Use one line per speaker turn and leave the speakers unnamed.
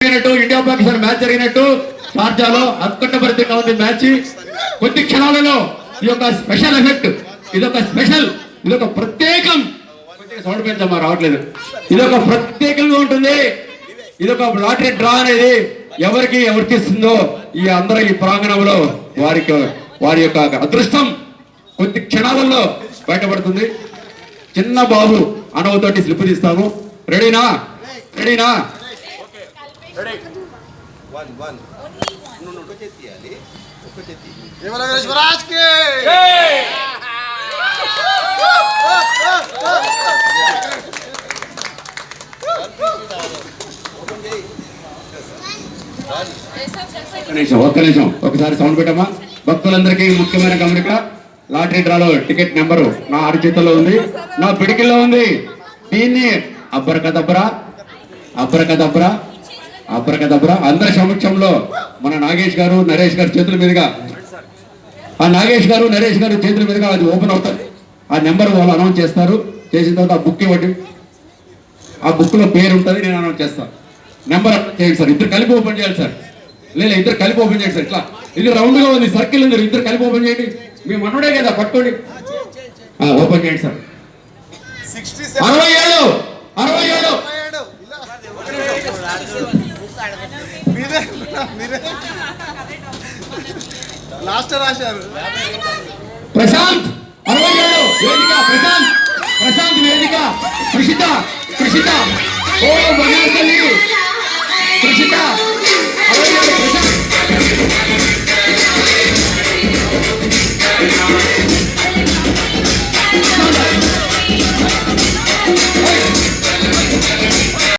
India Pakistan match జరిగినట్టు షార్జాలో అత్కంఠభరితంగా ఉంది match. కొద్ది క్షణాలలో ఈ యొక్క స్పెషల్ ఎఫెక్ట్, ఇదొక ప్రత్యేకం. సౌండ్ పెంచమ్మా రావట్లేదు. ఇదొక ప్రత్యేకంగా ఉంటుంది. ఇదొక లాటరీ డ్రా అనేది ఎవరికి ఇస్తుందో ఈ అందరూ ఈ ప్రాంగణంలో వారి యొక్క అదృష్టం కొద్ది క్షణాలలో బయటపడుతుంది. చిన్న బాబు అనవతోటి స్లిప్ తీస్తాము. రెడీనా? ఒక్క నిమిషం ఒకసారి సౌండ్ పెట్టమ్మా. భక్తులందరికీ ముఖ్యమైన గమనిక, లాటరీ డ్రాలో టికెట్ నెంబరు నా అరచేతుల్లో ఉంది, నా పిడికిల్లో ఉంది. దీన్ని అబ్బరకదబ్బరా అందరి సమక్షంలో మన నాగేష్ గారు నరేష్ గారు చేతుల మీదుగా అది ఓపెన్ అవుతుంది. ఆ నెంబర్ వాళ్ళు అనౌన్స్ చేస్తారు. చేసిన తర్వాత ఆ బుక్ ఇవ్వండి. ఆ బుక్ లో పేరు ఉంటుంది, నేను అనౌన్స్ చేస్తాను. నెంబర్ చేయండి సార్. ఇద్దరు కలిపి ఓపెన్ చేయాలి సార్. లేదా ఇద్దరు కలిపి ఓపెన్ చేయండి సార్. ఇట్లా ఇది రౌండ్ గా ఉంది, సర్కిల్ ఉంది. ఇద్దరు కలిపి ఓపెన్ చేయండి. మీ మనోడే కదా, పట్టుకోండి. ఓపెన్ చేయండి సార్. 67
లాస్ట్ రాశారు.
ప్రశాంత్ 67 వేదిక. ప్రశాంత్ వేదిక. కృషిత ఓ